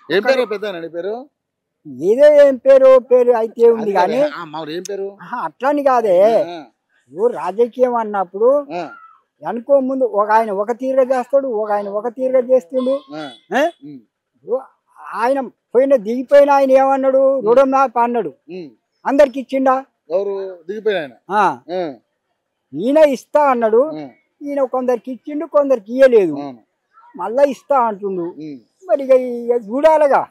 ఏం పేరు పెద్ద పేరు? ఏదో ఏం పేరు పేరు అయితే ఉంది కానీ ఏం పేరు అట్లని కాదే. రాజకీయం అన్నప్పుడు అనుకో ముందు ఒక ఆయన ఒక తీరుగా చేస్తాడు, ఒక ఆయన ఒక తీరుగా చేస్తుండు. ఆయన పోయిన దిగిపోయిన ఆయన ఏమన్నాడు? రుణమాఫీ అన్నాడు. అందరికి ఇచ్చిండా? ఈయన ఇస్తా అన్నాడు. ఈయన కొందరికి ఇచ్చిండు, కొందరికి ఇయ్యలేదు. మళ్ళా ఇస్తా అంటుండు. మరి ఇక చూడాలిగా,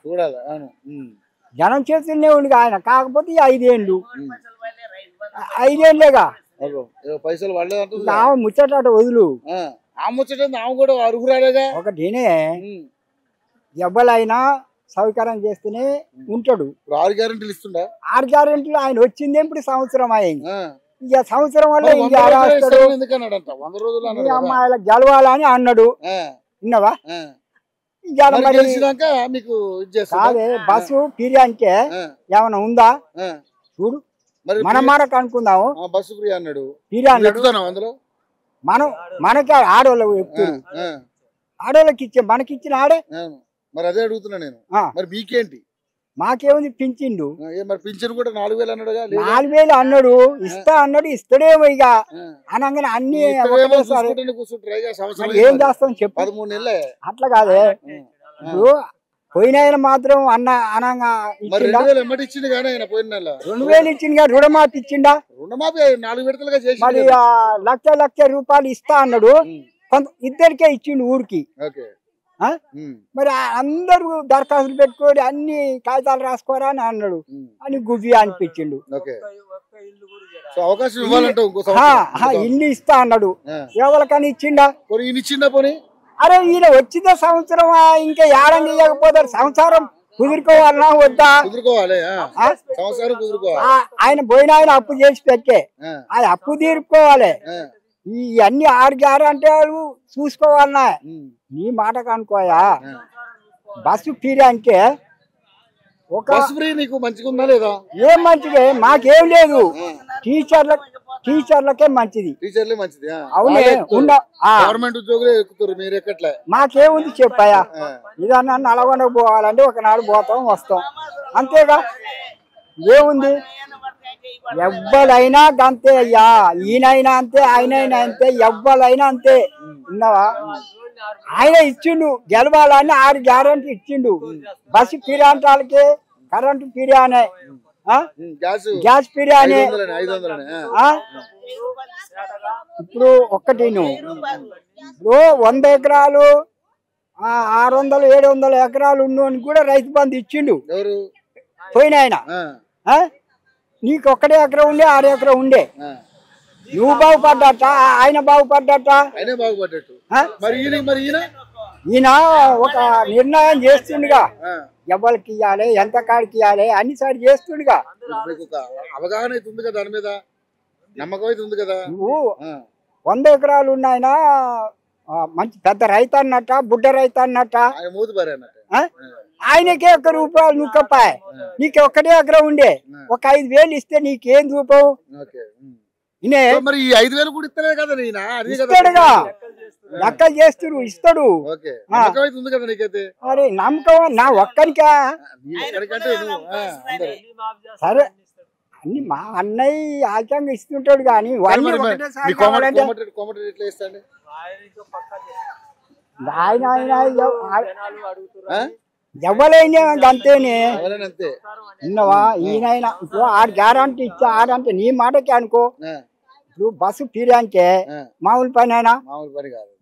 జనం చేతుల్నే ఉండి ఆయన. కాకపోతే 5 ఏళ్ళు 5 ఏళ్ళేగా పైసలు ముచ్చట వదులు. ఒకటినే ఎవ్వలైనా సౌకర్యం చేస్తేనే ఉంటాడు. 6 గ్యారెంటీలు ఇస్తుండా? 6 గ్యారెంటీలు ఆయన వచ్చింది ఇప్పుడు సంవత్సరం అయింది. ఇక సంవత్సరం వల్ల అమ్మాయిలకు గెలవాలని అన్నాడు. విన్నావా? కాదే బస్సు ఫ్రీ అంటే ఏమైనా ఉందా చూడు. మన మాటకు అనుకుందాము. బస్సు ఫ్రీ అన్నాడు. మనం మనకి ఆడవాళ్ళకు చెప్తారు. ఆడవాళ్ళకి ఇచ్చే మనకిచ్చిన ఆడే. మరి అదే అడుగుతున్నా నేను. మరి మీకేంటి? మాకేముంది పింఛిండు. మరి పింఛన్ కూడా 4000 అన్నాడు. 4000 అన్నాడు. ఇస్తా అన్నాడు. ఇస్తాడేమో ఇక అనగానే అన్ని ఏం చేస్తాం చెప్పు. 13 నెలలే. అట్లా కాదే. ఇప్పుడు పోయిన ఆయన మాత్రం అన్న అనంగా 2000 ఇచ్చింది కానీ ఆయన పోయిన నెల 2000 ఇచ్చింది. రుణమాఫీ ఇచ్చిండా? రుణమాఫీ 4 విడతలుగా చేసి మరి లక్ష రూపాయలు ఇస్తా అన్నాడు. ఇద్దరికే ఇచ్చిండు ఊరికి. మరి అందరూ దరఖాస్తులు పెట్టుకోని అన్ని కాగితాలు రాసుకోరా అని అన్నాడు. అని గువ్వి అనిపించిండు. ఇల్లు ఇస్తా అన్నాడు. ఎవరికని ఇచ్చిండా? అరే ఈయన వచ్చిందే సంవత్సరం, ఇంకా ఏడంగా ఇవ్వకపోతారు. సంవత్సరం కుదురుకోవాలన్నా వద్దా? ఆయన పోయిన ఆయన అప్పు చేసి పెట్టే అది అప్పు తీరుకోవాలి. ఈ అన్ని 6 గ్యారెంటీలు చూసుకోవాలన్నా. నీ మాట కనుకోయా. బస్సు ఫ్రీ అంటే ఒక ఏం మంచిదే, మాకేం లేదు. టీచర్లకే మంచిది. అవునే. గవర్నమెంట్ ఉద్యోగులే ఎక్కుతారు, మీరు ఎక్కట్లే. మాకేముంది చెప్పాయా? ఇదన్నా నల్గొండకు పోవాలంటే ఒకనాడు పోతాం వస్తాం అంతేగా. ఏముంది? ఎవ్వలైనా అంతే అయ్యా. ఈయనైనా అంతే, ఆయనైనా అంతే, ఎవ్వలైనా అంతే. విన్నావా? ఆయన ఇచ్చిండు గెలవాలని 6 గ్యారెంటీ ఇచ్చిండు. బస్సు ఫ్రీ అంటే వాళ్ళకి, కరెంటు ఫ్రీ అనే, గ్యాస్ ఫ్రీ అనే. ఇప్పుడు ఒక్కటి ఇప్పుడు 100 ఎకరాలు 600 700 ఎకరాలు ఉన్నోని కూడా రైతు బంధు ఇచ్చిండు పోయిన ఆయన. నీకు 1 ఎకరం ఉండే 6 ఎకరం ఉండే. నువ్వు బాగుపడ్డట, ఆయన బాగుపడ్డట. ఈయన ఒక నిర్ణయం చేస్తుండగా ఎవరికి ఇవ్వాలి, ఎంత కాడికి ఇవ్వాలి అన్ని సారి చేస్తుండగా. అవగాహన అయితే ఉంది కదా, దాని మీద నమ్మకం అయితే ఉంది కదా. నువ్వు 100 ఎకరాలు ఉన్నాయన మంచి పెద్ద రైతు అన్నట్ట, బుడ్డ రైతు అన్నట్ట. ఆయనకే 1 రూపాయలు నుక్కపాయ. నీకు 1 ఎకరం ఉండే ఒక 5000 ఇస్తే నీకేం రూపం? మరి 5000 కూడా ఇస్తలే కదా. ఇస్తాడుగా, లెక్కలు చేస్తుడు, ఇస్తాడు. అరే నమ్మకం నా ఒక్కరికా? సరే అన్ని మా అన్నయ్య ఆచంగా ఇస్తుంటాడు కానీ ఎవరైనా అంతేనే. విన్నావా? ఈయనైనా ఇప్పుడు 6 గ్యారెంటీ ఇచ్చా. 6 అంటే నీ మాటకి అనుకో. ఇప్పుడు బస్సు ఫ్రీ అంటే మామూలు పని అయినా,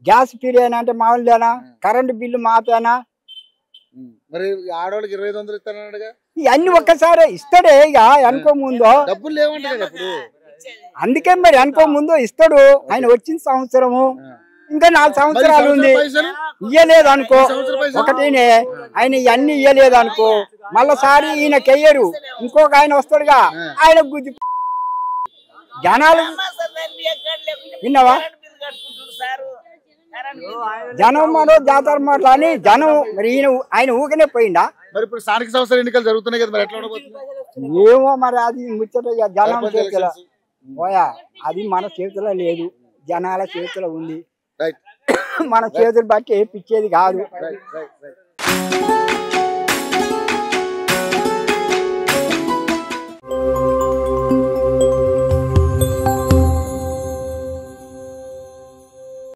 గ్యాస్ ఫ్రీ అయినా అంటే మామూలుదేనా? Current bill మాపేనా? మరి ఆడవాళ్ళకి 2500 ఇస్తానన్నాడుగా. ఇవన్నీ ఒక్కసారి ఇస్తాడే ఇక అనుకో ముందు. డబ్బులు లేవంటారు అందుకే మరి అనుకో ముందు ఇస్తాడు. ఆయన వచ్చిన సంవత్సరము ఇంకా 4 సంవత్సరాలు ఉంది. ఇయ్యలేదు అనుకో ఒకటినే. ఆయన ఇవన్నీ ఇయ్యలేదు అనుకో మళ్ళసారి ఈయన కెయ్యరు. ఇంకొక ఆయన వస్తాడుగా, ఆయన గుద్ది జనాలు. విన్నావా? జనం మనో జాతర మాట అని జనం. మరి ఆయన ఊకనే పోయిందా? మరి ఇప్పుడు స్థానిక సంస్థల ఎన్నికలు జరుగుతున్నాయి కదా, మరి ఎట్లా ఉండబోతుంది ఏమో. మరి అది ముచ్చట జనం చేతిలో పోయా. అది మన చేతిలో లేదు, జనాల చేతిలో ఉంది. మన చేతులు బట్టి ఏ పిచ్చేది కాదు.